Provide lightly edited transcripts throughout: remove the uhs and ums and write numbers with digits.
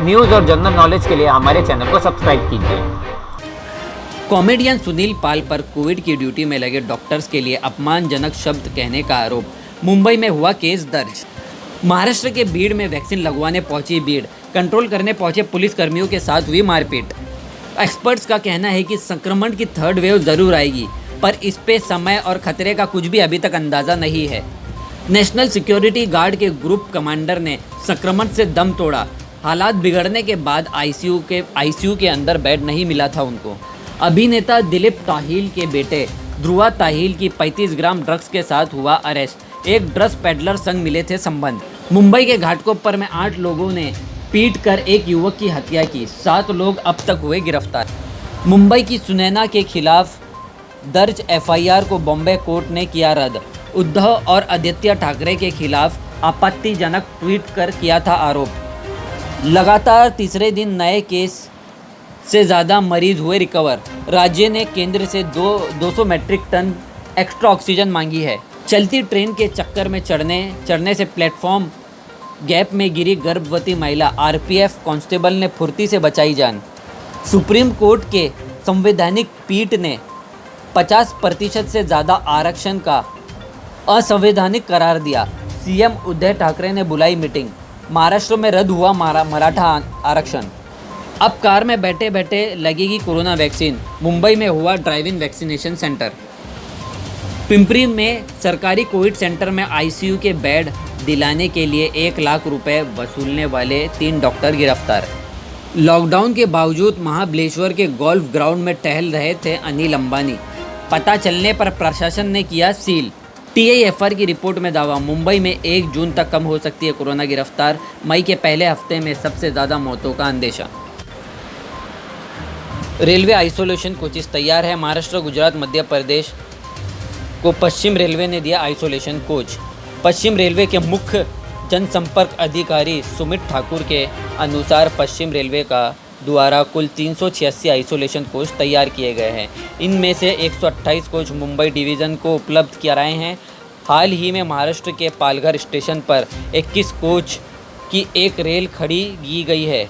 News और general knowledge के लिए हमारे चैनल को सब्सक्राइब कीजिए। कॉमेडियन सुनील पाल पर कोविड की ड्यूटी में लगे डॉक्टर्स के लिए अपमानजनक शब्द कहने का आरोप। मुंबई में हुआ केस दर्ज। महाराष्ट्र के भीड़ में वैक्सीन लगवाने पहुंची भीड़, कंट्रोल करने पहुंचे पुलिसकर्मियों के साथ हुई मारपीट। एक्सपर्ट्स का कहना है कि संक्रमण की थर्ड वेव जरूर आएगी, पर इस पे समय और खतरे का कुछ भी अभी तक अंदाज़ा नहीं है। नेशनल सिक्योरिटी गार्ड के ग्रुप कमांडर ने संक्रमण से दम तोड़ा। हालात बिगड़ने के बाद आईसीयू के अंदर बेड नहीं मिला था उनको। अभिनेता दिलीप ताहिल के बेटे ध्रुवा ताहिल की 35 ग्राम ड्रग्स के साथ हुआ अरेस्ट। एक ड्रग्स पेडलर संग मिले थे संबंध। मुंबई के घाटकोपर में 8 लोगों ने पीट कर एक युवक की हत्या की। 7 लोग अब तक हुए गिरफ्तार। मुंबई की सुनैना के खिलाफ दर्ज एफआईआर को बॉम्बे कोर्ट ने किया रद्द। उद्धव और आदित्य ठाकरे के खिलाफ आपत्तिजनक ट्वीट कर किया था आरोप। लगातार तीसरे दिन नए केस से ज़्यादा मरीज हुए रिकवर। राज्य ने केंद्र से 200 मैट्रिक टन एक्स्ट्रा ऑक्सीजन मांगी है। चलती ट्रेन के चक्कर में चढ़ने से प्लेटफॉर्म गैप में गिरी गर्भवती महिला, आरपीएफ कांस्टेबल ने फुर्ती से बचाई जान। सुप्रीम कोर्ट के संवैधानिक पीठ ने 50% से ज़्यादा आरक्षण का असंवैधानिक करार दिया। सीएम उद्धव ठाकरे ने बुलाई मीटिंग। महाराष्ट्र में रद्द हुआ मराठा आरक्षण। अब कार में बैठे बैठे लगेगी कोरोना वैक्सीन। मुंबई में हुआ drive in vaccination centre. Pimpri में सरकारी कोविड सेंटर में आईसीयू के बेड दिलाने के लिए 1 लाख रुपए वसूलने वाले 3 डॉक्टर गिरफ्तार। लॉकडाउन के बावजूद महाबलेश्वर के गोल्फ ग्राउंड में टहल रहे थे अनिल अंबानी। पता चलने पर प्रशासन ने किया सील। टीआईएफआर की रिपोर्ट में दावा, मुंबई में 1 जून तक कम हो सकती है कोरोना गिरफ्तार। मई के पहले हफ्ते में सबसे ज़्यादा मौतों का अंदेशा। रेलवे आइसोलेशन कोचेस तैयार है। महाराष्ट्र, गुजरात, मध्य प्रदेश को पश्चिम रेलवे ने दिया आइसोलेशन कोच। पश्चिम रेलवे के मुख्य जनसंपर्क अधिकारी सुमित ठाकुर के अनुसार पश्चिम रेलवे का द्वारा कुल 386 आइसोलेशन कोच तैयार किए गए हैं। इनमें से 128 कोच मुंबई डिवीज़न को उपलब्ध कराए हैं। हाल ही में महाराष्ट्र के पालघर स्टेशन पर 21 कोच की एक रेल खड़ी की गई है।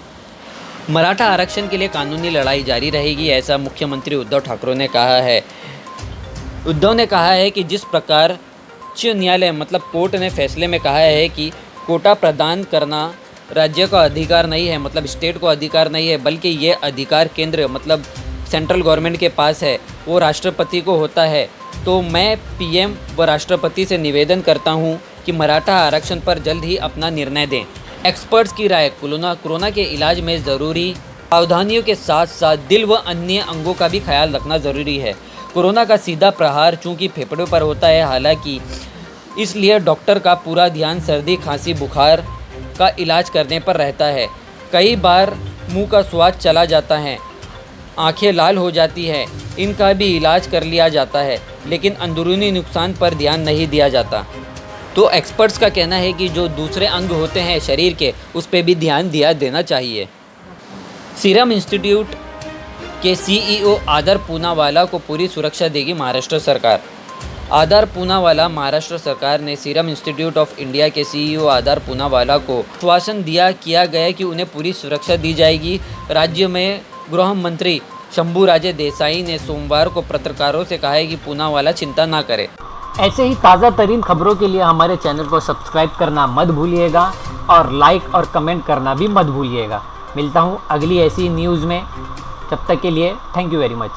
मराठा आरक्षण के लिए कानूनी लड़ाई जारी रहेगी, ऐसा मुख्यमंत्री उद्धव ठाकरे ने कहा है। उद्धव ने कहा है कि जिस प्रकार उच्च न्यायालय मतलब कोर्ट ने फैसले में कहा है कि कोटा प्रदान करना राज्य का अधिकार नहीं है, मतलब स्टेट को अधिकार नहीं है, बल्कि ये अधिकार केंद्र मतलब सेंट्रल गवर्नमेंट के पास है, वो राष्ट्रपति को होता है। तो मैं पीएम व राष्ट्रपति से निवेदन करता हूँ कि मराठा आरक्षण पर जल्द ही अपना निर्णय दें। एक्सपर्ट्स की राय, कोरोना के इलाज में ज़रूरी सावधानियों के साथ साथ दिल व अन्य अंगों का भी ख्याल रखना ज़रूरी है। कोरोना का सीधा प्रहार चूँकि फेफड़ों पर होता है, हालांकि इसलिए डॉक्टर का पूरा ध्यान सर्दी, खांसी, बुखार का इलाज करने पर रहता है। कई बार मुंह का स्वाद चला जाता है, आंखें लाल हो जाती है, इनका भी इलाज कर लिया जाता है, लेकिन अंदरूनी नुकसान पर ध्यान नहीं दिया जाता। तो एक्सपर्ट्स का कहना है कि जो दूसरे अंग होते हैं शरीर के, उस पर भी ध्यान देना चाहिए। सीरम इंस्टीट्यूट के सीईओ आदर पूनावाला को पूरी सुरक्षा देगी महाराष्ट्र सरकार। आदर पूनावाला, महाराष्ट्र सरकार ने सीरम इंस्टीट्यूट ऑफ इंडिया के सीईओ आदर पूनावाला को आश्वासन किया गया कि उन्हें पूरी सुरक्षा दी जाएगी। राज्य में गृह मंत्री शंभूराजे देसाई ने सोमवार को पत्रकारों से कहा है कि पूनावाला चिंता ना करें। ऐसे ही ताज़ा तरीन खबरों के लिए हमारे चैनल को सब्सक्राइब करना मत भूलिएगा और लाइक और कमेंट करना भी मत भूलिएगा। मिलता हूँ अगली ऐसी न्यूज़ में। तब तक के लिए थैंक यू वेरी मच।